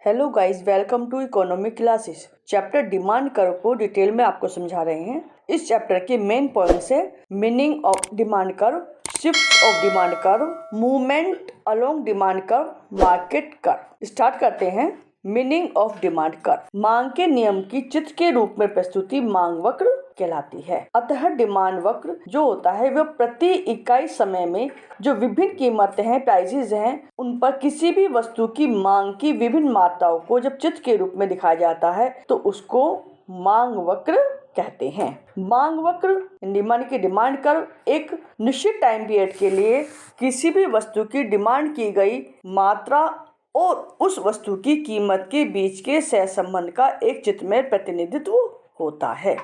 Hello guys, welcome to economic classes. Chapter demand curve को detail में आपको समझा रहे हैं। इस चैप्टर के मेन पॉइंट्स है meaning of demand curve, shift of demand curve, movement along demand curve, market curve. Start करते हैं। मीनिंग ऑफ डिमांड कर्व मांग के नियम की चित्र के रूप में प्रस्तुति मांग वक्र कहलाती है। अतः डिमांड वक्र जो होता है वह प्रति इकाई समय में जो विभिन्न कीमतें हैं, प्राइसेस हैं, उन पर किसी भी वस्तु की मांग की विभिन्न मात्राओं को जब चित्र के रूप में दिखाया जाता है तो उसको मांग वक्र कहते हैं। मांग वक्र डिमांड की डिमांड कर्व एक निश्चित टाइम पीरियड के लिए किसी भी वस्तु की डिमांड की गई मात्रा और उस वस्तु की कीमत के बीच के सहसंबंध का एक चित्रमय प्रतिनिधित्व होता है।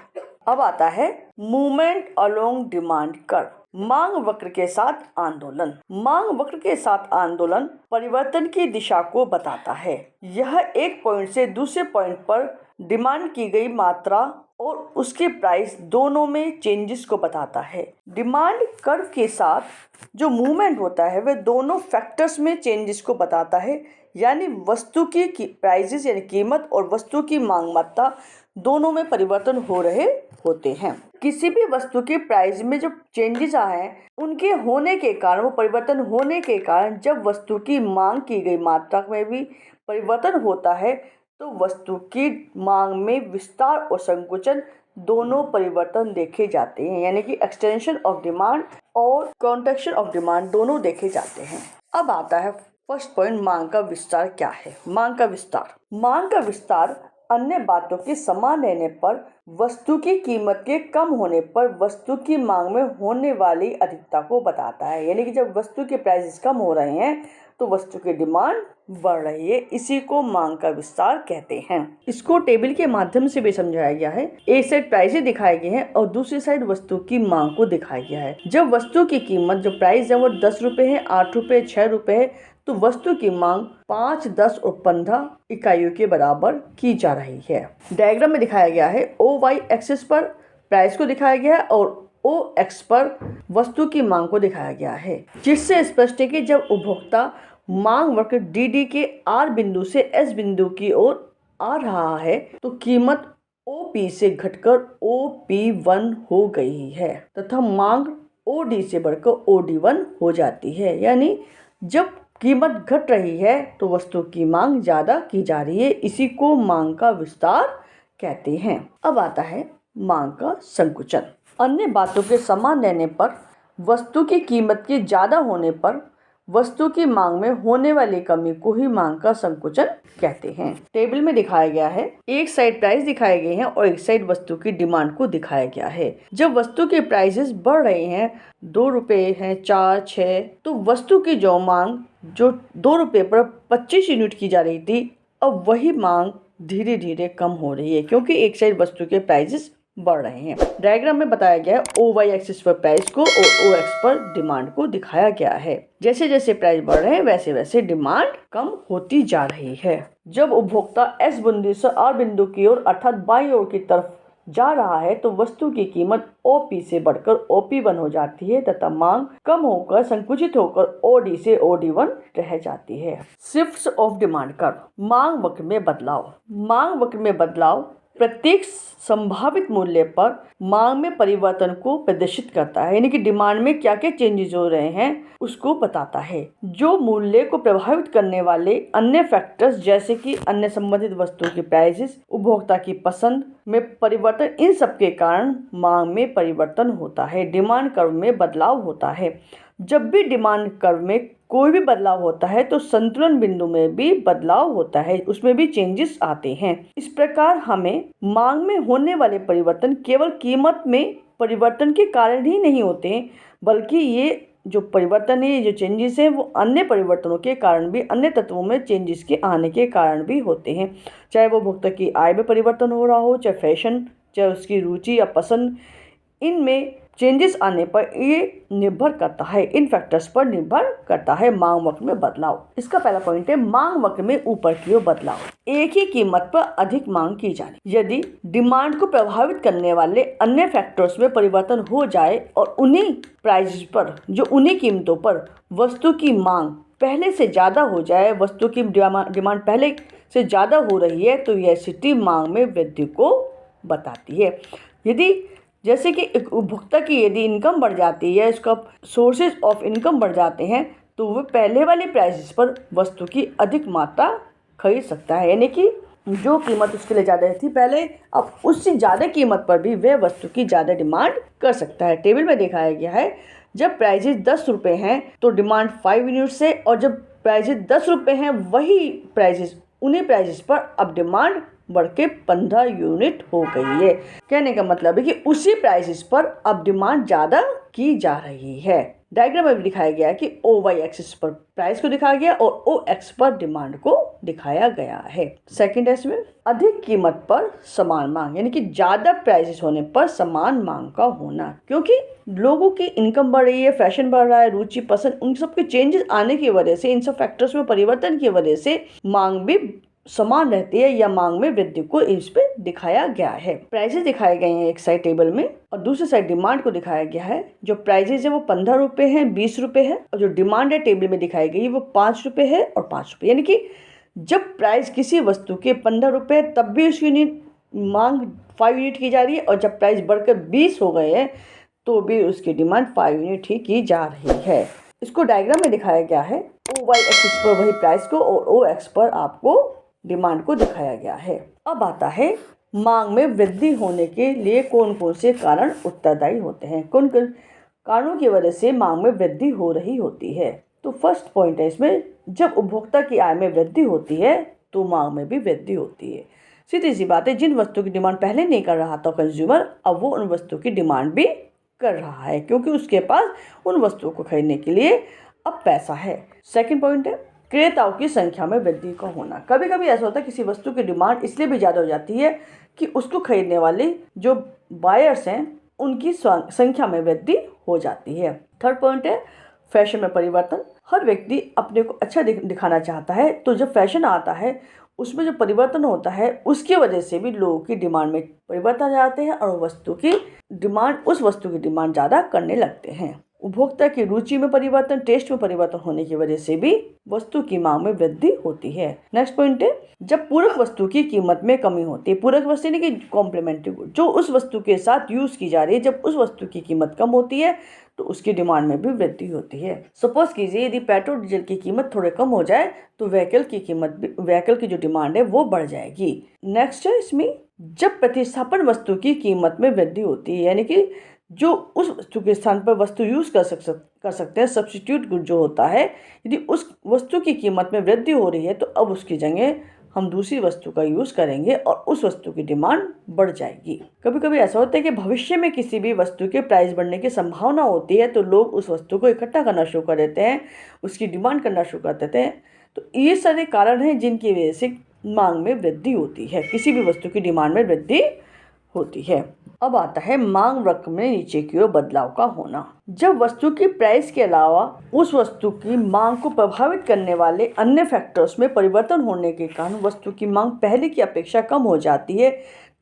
अब आता है मूवमेंट अलोंग डिमांड कर्व, मांग वक्र के साथ आंदोलन। मांग वक्र के साथ आंदोलन परिवर्तन की दिशा को बताता है। यह एक पॉइंट से दूसरे पॉइंट पर डिमांड की गई मात्रा और उसके प्राइस दोनों में चेंजेस को बताता है। डिमांड कर्व के साथ जो मूवमेंट होता है वह दोनों फैक्टर्स में चेंजेस को बताता है, यानी वस्तु की प्राइसेस यानी कीमत और वस्तु की मांग मात्रा दोनों में परिवर्तन हो रहे होते हैं। किसी भी वस्तु के प्राइस में जो चेंजेस आए उनके होने के कारण, वो परिवर्तन होने के कारण जब वस्तु की मांग की गई मात्रा में भी परिवर्तन होता है तो वस्तु की मांग में विस्तार और संकुचन दोनों परिवर्तन देखे जाते हैं, यानी कि एक्सटेंशन ऑफ डिमांड और कॉन्ट्रैक्शन ऑफ डिमांड दोनों देखे जाते हैं। अब आता है फर्स्ट पॉइंट, मांग का विस्तार क्या है। मांग का विस्तार अन्य बातों के समान रहने पर वस्तु की कीमत के कम होने पर वस्तु की मांग में होने वाली अधिकता को बताता है, यानी कि जब वस्तु के प्राइसेस कम हो रहे हैं तो वस्तु की डिमांड बढ़ रही है। इसी को मांग का विस्तार कहते हैं। इसको टेबल के माध्यम से भी समझाया गया है। एक साइड प्राइसेस दिखाए गए हैं और दूसरी साइड वस्तु की मांग को दिखाया गया है। जब वस्तु की कीमत जो प्राइस है वो 10 रुपए है, 8 रुपए, 6 रुपए है तो वस्तु की मांग 5, 10 और 15 इकाइयों के बराबर की जा रही है। डायग्राम में दिखाया गया है OY एक्सिस पर प्राइस को दिखाया गया है और OX पर वस्तु की मांग को दिखाया गया है, जिससे स्पष्ट है कि जब उपभोक्ता मांग वक्र DD के R बिंदु से S बिंदु की ओर आ रहा है तो कीमत OP से घटकर OP1 हो गई है तथा मांग OD से बढ़कर OD1 हो जाती है, यानी जब कीमत घट रही है तो वस्तु की मांग ज्यादा की जा रही है। इसी को मांग का विस्तार कहते हैं। अब आता है मांग का संकुचन। अन्य बातों के समान रहने पर वस्तु की कीमत के ज्यादा होने पर वस्तु की मांग में होने वाली कमी को ही मांग का संकुचन कहते हैं। टेबल में दिखाया गया है, एक साइड प्राइस दिखाए गए हैं और एक साइड वस्तु की डिमांड को दिखाया गया है। जब वस्तु के प्राइसेस बढ़ रहे हैं, 2 रुपए हैं, 4, 6, तो वस्तु की जो मांग जो 2 रुपए पर 25 यूनिट की जा रही थी, अब वही मांग धीरे धीरे कम हो रही है क्योंकि एक साइड वस्तु के प्राइसेस बढ़ रहे हैं। डायग्राम में बताया गया है OY एक्सिस पर प्राइस को और OX पर डिमांड को दिखाया गया है। जैसे जैसे प्राइस बढ़ रहे हैं वैसे वैसे डिमांड कम होती जा रही है। जब उपभोक्ता S बिंदु से R बिंदु की ओर अर्थात बाईं ओर की तरफ जा रहा है तो वस्तु की कीमत OP से बढ़कर OP1 हो जाती है तथा मांग कम होकर संकुचित होकर OD से OD1 रह जाती है। शिफ्ट्स ऑफ डिमांड कर्व, मांग वक्र में बदलाव। मांग वक्र में बदलाव प्रत्येक संभावित मूल्य पर मांग में परिवर्तन को प्रदर्शित करता है, यानी कि डिमांड में क्या क्या चेंजेस हो रहे हैं उसको बताता है। जो मूल्य को प्रभावित करने वाले अन्य फैक्टर्स जैसे कि अन्य संबंधित वस्तुओं की प्राइसेस, उपभोक्ता की पसंद में परिवर्तन, इन सब के कारण मांग में परिवर्तन होता है, डिमांड कर्व में बदलाव होता है। जब भी डिमांड कर्व में कोई भी बदलाव होता है तो संतुलन बिंदु में भी बदलाव होता है, उसमें भी चेंजेस आते हैं। इस प्रकार हमें मांग में होने वाले परिवर्तन केवल कीमत में परिवर्तन के कारण ही नहीं होते हैं, बल्कि ये जो परिवर्तन है, ये जो चेंजेस हैं, वो अन्य परिवर्तनों के कारण भी, अन्य तत्वों में चेंजेस के आने के कारण भी होते हैं। चाहे वो उपभोक्ता की आय में परिवर्तन हो रहा हो, चाहे फैशन, चाहे उसकी रुचि या पसंद, इनमें चेंजेस आने पर ये निर्भर करता है, इन फैक्टर्स पर निर्भर करता है मांग वक्र में बदलाव। इसका पहला पॉइंट है मांग वक्र में ऊपर की ओर बदलाव। एक ही कीमत पर अधिक मांग की जाए। यदि डिमांड को प्रभावित करने वाले अन्य फैक्टर्स में परिवर्तन हो जाए और उन्हीं प्राइस पर, जो उन्हीं कीमतों पर वस्तु की मांग पहले से ज़्यादा हो जाए, वस्तु की डिमांड पहले से ज़्यादा हो रही है, तो यह स्थिति मांग में वृद्धि को बताती है। यदि जैसे कि एक उपभोक्ता की यदि इनकम बढ़ जाती है, इसका सोर्सेज ऑफ इनकम बढ़ जाते हैं, तो वह पहले वाले प्राइसेस पर वस्तु की अधिक मात्रा खरीद सकता है। यानी कि जो कीमत उसके लिए ज़्यादा थी पहले, अब उससे ज़्यादा कीमत पर भी वह वस्तु की ज़्यादा डिमांड कर सकता है। टेबल में दिखाया गया है, जब प्राइजेज 10 रुपये हैं तो डिमांड 5 यूनिट्स है, और जब प्राइजेज 10 रुपये हैं वही प्राइजेज उन्हीं प्राइजेस पर अब डिमांड बढ़ के 15 यूनिट हो गई है। कहने का मतलब है कि उसी प्राइसेस पर अब डिमांड ज़्यादा की जा रही है। डायग्राम में भी दिखाया गया है कि ओ वाई एक्सिस पर प्राइस को दिखाया गया और ओ एक्स पर डिमांड को दिखाया गया है। सेकंड है इसमें अधिक कीमत पर समान मांग, यानी कि ज़्यादा प्राइसेस होने पर समान मांग का होना, क्योंकि लोगों की इनकम बढ़ रही है, फैशन बढ़ रहा है, रुचि पसंद, उन सब के चेंजेस आने की वजह से, इन सब फैक्टर्स में परिवर्तन की वजह से मांग भी समान रहती है या मांग में वृद्धि को इस पे दिखाया गया है। प्राइसेस दिखाए गए हैं एक साइड टेबल में और दूसरी साइड डिमांड को दिखाया गया है। जो प्राइसेस है वो 15 रुपए है, 20 रुपए है, और जो डिमांड है टेबल में दिखाई गई वो 5 रुपए है और 5 रुपए। यानी कि जब प्राइस किसी वस्तु के 15 रुपए तब भी उसकी मांग 5 यूनिट की जा रही है, और जब प्राइस बढ़कर 20 हो गए हैं तो भी उसकी डिमांड 5 यूनिट ही की जा रही है। इसको डायग्राम में दिखाया गया है। ओ वाई एक्सिस पर वही प्राइस को और ओ एक्स पर आपको डिमांड को दिखाया गया है। अब आता है मांग में वृद्धि होने के लिए कौन कौन से कारण उत्तरदायी होते हैं, कौन कौन कारणों की वजह से मांग में वृद्धि हो रही होती है। तो फर्स्ट पॉइंट है इसमें, जब उपभोक्ता की आय में वृद्धि होती है तो मांग में भी वृद्धि होती है। सीधी सी बात है, जिन वस्तु की डिमांड पहले नहीं कर रहा था कंज्यूमर, अब वो उन वस्तु की डिमांड भी कर रहा है, क्योंकि उसके पास उन वस्तुओं को खरीदने के लिए अब पैसा है। सेकंड पॉइंट है क्रेताओं की संख्या में वृद्धि का होना। कभी कभी ऐसा होता है किसी वस्तु की डिमांड इसलिए भी ज़्यादा हो जाती है कि उसको खरीदने वाले जो बायर्स हैं उनकी संख्या में वृद्धि हो जाती है। थर्ड पॉइंट है फैशन में परिवर्तन। हर व्यक्ति अपने को अच्छा दिखाना चाहता है, तो जब फैशन आता है उसमें जो परिवर्तन होता है उसकी वजह से भी लोगों की डिमांड में परिवर्तन आ जाते हैं और उस वस्तु की डिमांड ज़्यादा करने लगते हैं। उपभोक्ता की रुचि में परिवर्तन, टेस्ट में परिवर्तन होने की वजह से भी वस्तु की मांग में वृद्धि होती है। नेक्स्ट पॉइंट है जब पूरक वस्तु की कीमत में कमी होती है। पूरक वस्तु यानी कि कॉम्प्लीमेंट्री गुड, जो उस वस्तु के साथ यूज की जा रही है, जब उस वस्तु की कीमत कम होती है तो उसकी डिमांड में भी वृद्धि होती है। सपोज कीजिए यदि पेट्रोल डीजल की कीमत थोड़े कम हो जाए तो व्हीकल की जो डिमांड है वो बढ़ जाएगी। नेक्स्ट है इसमें जब प्रतिस्थापन वस्तु की कीमत में वृद्धि होती है, यानी कि जो उस वस्तु के स्थान पर वस्तु यूज कर सकते हैं, सब्स्टिट्यूट गुड जो होता है, यदि उस वस्तु की कीमत में वृद्धि हो रही है तो अब उसकी जगह हम दूसरी वस्तु का यूज करेंगे और उस वस्तु की डिमांड बढ़ जाएगी। कभी कभी ऐसा होता है कि भविष्य में किसी भी वस्तु के प्राइस बढ़ने की संभावना होती है तो लोग उस वस्तु को इकट्ठा करना शुरू कर देते हैं, उसकी डिमांड करना शुरू कर देते हैं। तो ये सारे कारण हैं जिनकी वजह से मांग में वृद्धि होती है, किसी भी वस्तु की डिमांड में वृद्धि होती है। अब आता है मांग वक्र में नीचे की ओर बदलाव का होना। जब वस्तु की प्राइस के अलावा उस वस्तु की मांग को प्रभावित करने वाले अन्य फैक्टर्स में परिवर्तन होने के कारण वस्तु की मांग पहले की अपेक्षा कम हो जाती है,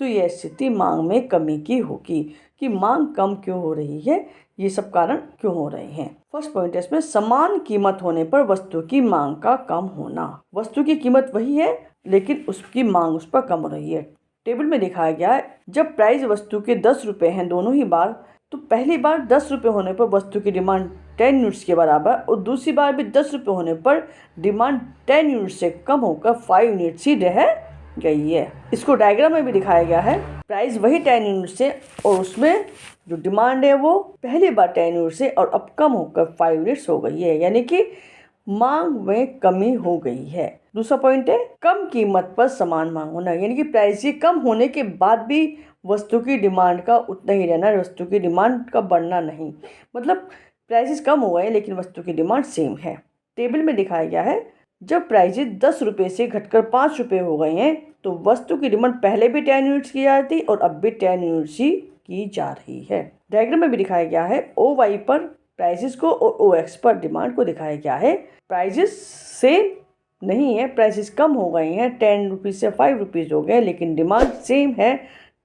तो यह स्थिति मांग में कमी की होगी। कि मांग कम क्यों हो रही है, ये सब कारण क्यों हो रहे हैं। फर्स्ट पॉइंट है इसमें समान कीमत होने पर वस्तु की मांग का कम होना। वस्तु की कीमत वही है लेकिन उसकी मांग उस पर कम हो रही है। टेबल में दिखाया गया है जब प्राइस वस्तु के 10 रुपये हैं दोनों ही बार, तो पहली बार 10 रुपये होने पर वस्तु की डिमांड 10 यूनिट्स के बराबर और दूसरी बार भी 10 रुपये होने पर डिमांड 10 यूनिट से कम होकर 5 यूनिट्स ही रह गई है। इसको डायग्राम में भी दिखाया गया है। प्राइस वही 10 यूनिट से और उसमें जो डिमांड है वो पहली बार 10 यूनिट से और अब कम होकर 5 यूनिट्स हो गई है, यानी कि मांग में कमी हो गई है। दूसरा पॉइंट है कम कीमत पर समान मांग होना, यानी कि प्राइस की कम होने के बाद भी वस्तु की डिमांड का उतना ही रहना, वस्तु की डिमांड का बढ़ना नहीं। मतलब प्राइसेस कम हो गए लेकिन वस्तु की डिमांड सेम है। टेबल में दिखाया गया है जब प्राइसेस 10 रुपये से घटकर 5 रुपये हो गए हैं तो वस्तु की डिमांड पहले भी 10 यूनिट्स की जा रही थी और अब भी 10 यूनिट्स ही की जा रही है। डायग्राम में भी दिखाया गया है ओ वाई पर प्राइसेस को और ओ एक्स पर डिमांड को दिखाया गया है। प्राइसेस सेम नहीं है, प्राइसेस कम हो गए हैं, 10 रुपीज़ से 5 रुपीज़ हो गए, लेकिन डिमांड सेम है,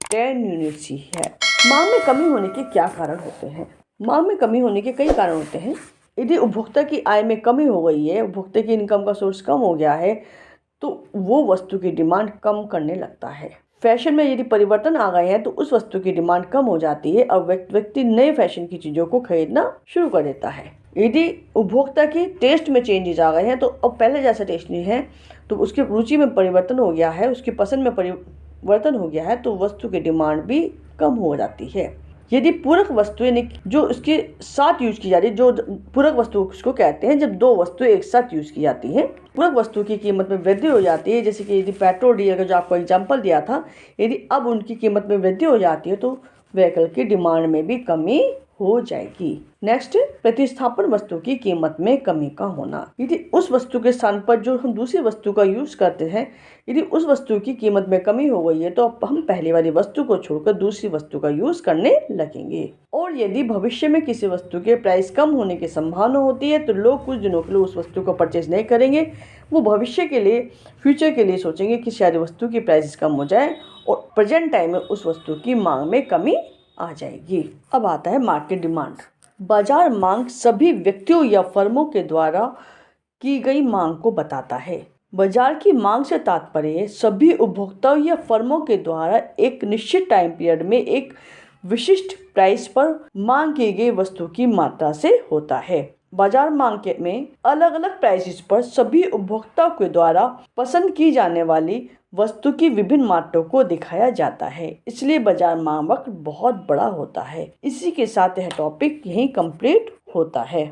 10 यूनिट्स ही है। मांग में कमी होने के क्या कारण होते हैं? मांग में कमी होने के कई कारण होते हैं। यदि उपभोक्ता की आय में कमी हो गई है, उपभोक्ता की इनकम का सोर्स कम हो गया है, तो वो वस्तु की डिमांड कम करने लगता है। फैशन में यदि परिवर्तन आ गए हैं तो उस वस्तु की डिमांड कम हो जाती है और व्यक्ति नए फैशन की चीज़ों को खरीदना शुरू कर देता है। यदि उपभोक्ता की टेस्ट में चेंजेस आ गए हैं तो अब पहले जैसा टेस्ट नहीं है, तो उसकी रुचि में परिवर्तन हो गया है, उसकी पसंद में परिवर्तन हो गया है, तो वस्तु की डिमांड भी कम हो जाती है। यदि पूरक वस्तु यानी जो उसके साथ यूज की जा रही है, जो पूरक वस्तु उसको कहते हैं जब दो वस्तुएं एक साथ यूज की जाती हैं, पूरक वस्तु की कीमत में वृद्धि हो जाती है। जैसे कि यदि पेट्रोल डीजल का जो आपको एग्जांपल दिया था, यदि अब उनकी कीमत में वृद्धि हो जाती है तो व्हीकल की डिमांड में भी कमी हो जाएगी। नेक्स्ट, प्रतिस्थापन वस्तु की कीमत में कमी का होना। यदि उस वस्तु के स्थान पर जो हम दूसरी वस्तु का यूज करते हैं, यदि उस वस्तु की कीमत में कमी हो गई है तो अब हम पहले वाली वस्तु को छोड़कर दूसरी वस्तु का यूज करने लगेंगे। और यदि भविष्य में किसी वस्तु के प्राइस कम होने की संभावना होती है तो लोग कुछ दिनों के लिए उस वस्तु को परचेज नहीं करेंगे। वो भविष्य के लिए, फ्यूचर के लिए सोचेंगे कि शायद वस्तु की प्राइस कम हो जाए और प्रेजेंट टाइम में उस वस्तु की मांग में कमी आ जाएगी। अब आता है मार्केट डिमांड। बाजार मांग सभी व्यक्तियों या फर्मों के द्वारा की गई मांग को बताता है। बाजार की मांग से तात्पर्य सभी उपभोक्ताओं या फर्मों के द्वारा एक निश्चित टाइम पीरियड में एक विशिष्ट प्राइस पर मांग की गई वस्तु की मात्रा से होता है। बाजार मांग में अलग अलग प्राइसेस पर सभी उपभोक्ताओं के द्वारा पसंद की जाने वाली वस्तु की विभिन्न मात्रों को दिखाया जाता है, इसलिए बाजार मांग वक्र बहुत बड़ा होता है। इसी के साथ यह टॉपिक यहीं कंप्लीट होता है।